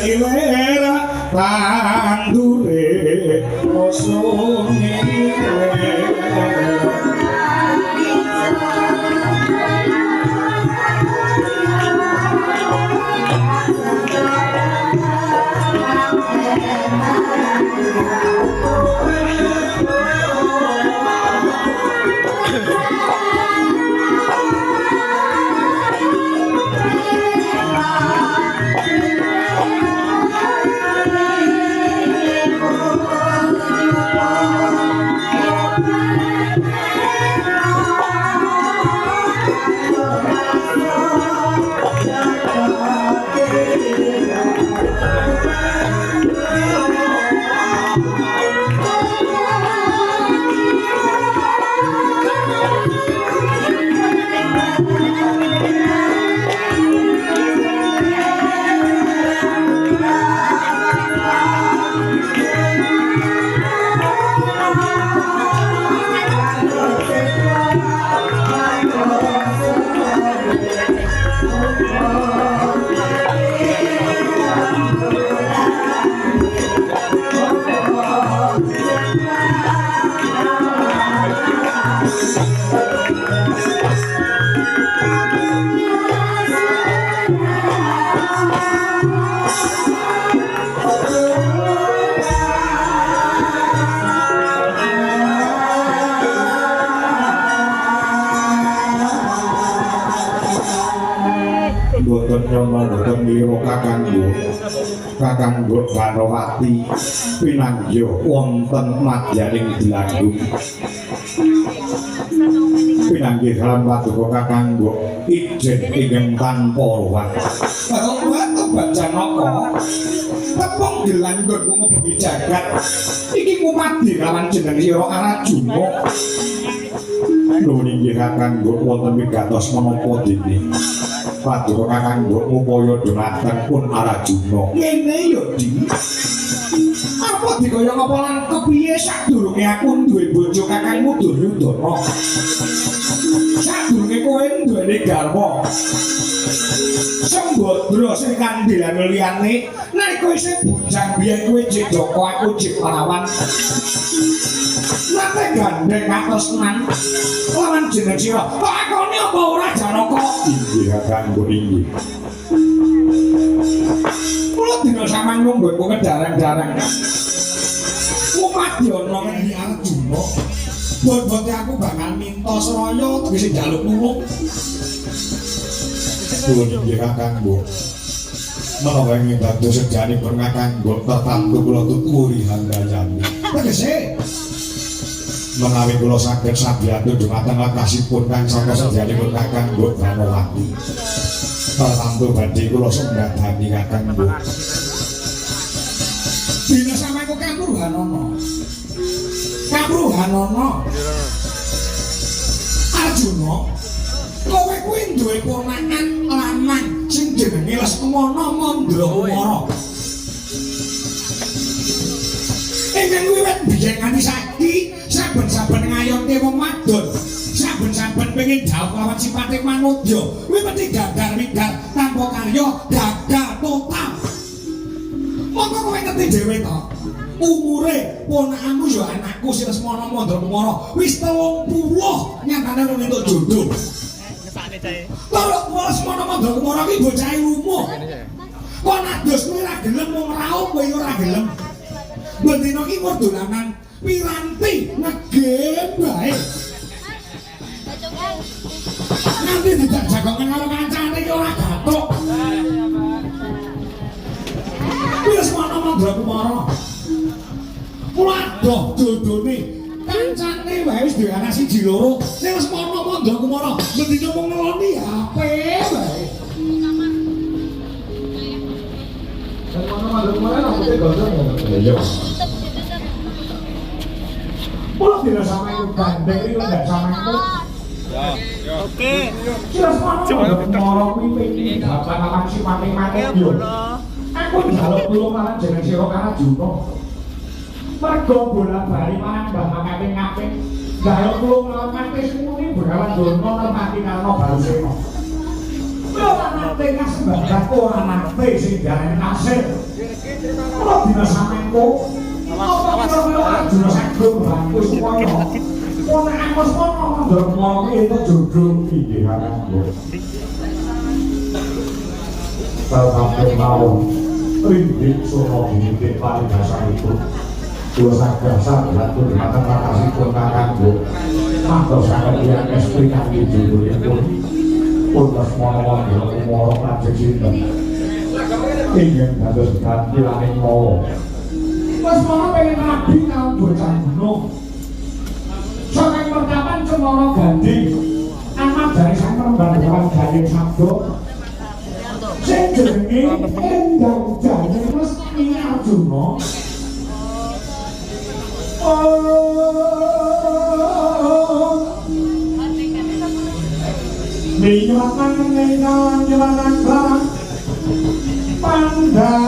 Ilera tandure osone Kakanggo Banowati pinanggih wonten madyaning Dlandung pinanggih lan paduka kakanggo ijen ingkang tanpa ruwat watu Bajanaka tepung Dlandung ngubengi jagat iki kumadi lawan jeneng sira Arjuna nuwun inggih kakanggo wonten wigatos menapa dene paduka kakanggo upaya dhumateng pun Arjuna ngene ya Di apa dikaya ngapa lan kepiye sadurunge aku duwe bojo kakangmu Duryudana sadurunge kowe duweni garwa Sembadra sing kandhelan liyane nalika isih bujang biyen kowe jek Joko aku jek Parawan nate gandeng katresnan lawan jeneng sira lakone apa ora Janaka inggih kakangku inggih kula dina sampeyan nggo kedareng-dareng umadana ngendi Arjuna bot-bote aku bakal minta Sraya tegese njaluk nulung nuwun inggih kakangku menawa ingin dados sejanipun kakangku tertamtu kula tuturi handayani tegese menawi kula saged sabiyatu dhumateng lakasipun kang saka sejanipun kakangku Banowati tertamtu badhe kula sembadani kakangku dina samangku Kapruhanana Arjuna kowe kuwi duwe ponakan lanang sing jenenge Lesmana Mandrakumara ingkang wiwit biyen nganti saiki saben-saben ngayote wong wadon saben-saben pengin dhawuh lawan sipate manudya kuwi mesti gagar-wigar tanpa karya gagal total monggo kowe ngerti dhewe to umure ponakanmu ya anakku sing Lesmana Mandrakumara wis 30 nyatane ora entuk jodoh Torok Lesmana Mandrakumara iki bocah lumuh kok nados kuwi ora gelem wong raung kowe ora gelem bendina iki mung dolanan piranti ngegem bae nanti tidak jagongan karo kancane iki ora gathuk Lesmana Mandrakumara waduh dodone kancane wae wis duwe anak siji loro ning Lesmana Mandrakumara bendina mung ngeloni HP bae Lesmana Mandrakumara rambutnya gondrong ya iya Kula tidak sama itu gandeng itu tidak sama itu. Oke. Jelas mana ngorok kuwi bapak awan si mati-mati yo. Aku njaluk kula malah jeneng sira kana Juno. Mergo bola-bali malah mbah kaping-kaping. Njaluk kula malah mati semuni begawan dono mati karo Balusena. Kula nate kasembahan ora nate sing diarani kasil. Kula dina samengko apa kira saged bantu supaya ana aku sono ndromo itu jodoh iki karo. Sampai mau rindik sono dinikit paling dasar itu dua sagasa laku dimakan makasih pun kakakku atau sangat dia esplikan di judul itu pun semua-semua dia umur lanjut cinta ingin harus ganti langit mau mas mau pengen rapi kalau bocah gunung soalnya perkapan cemoro ganti amat dari sang perempuan gading sabdo sing jenenge endang jane mesti Arjuna. Minyak nang nang nang pandai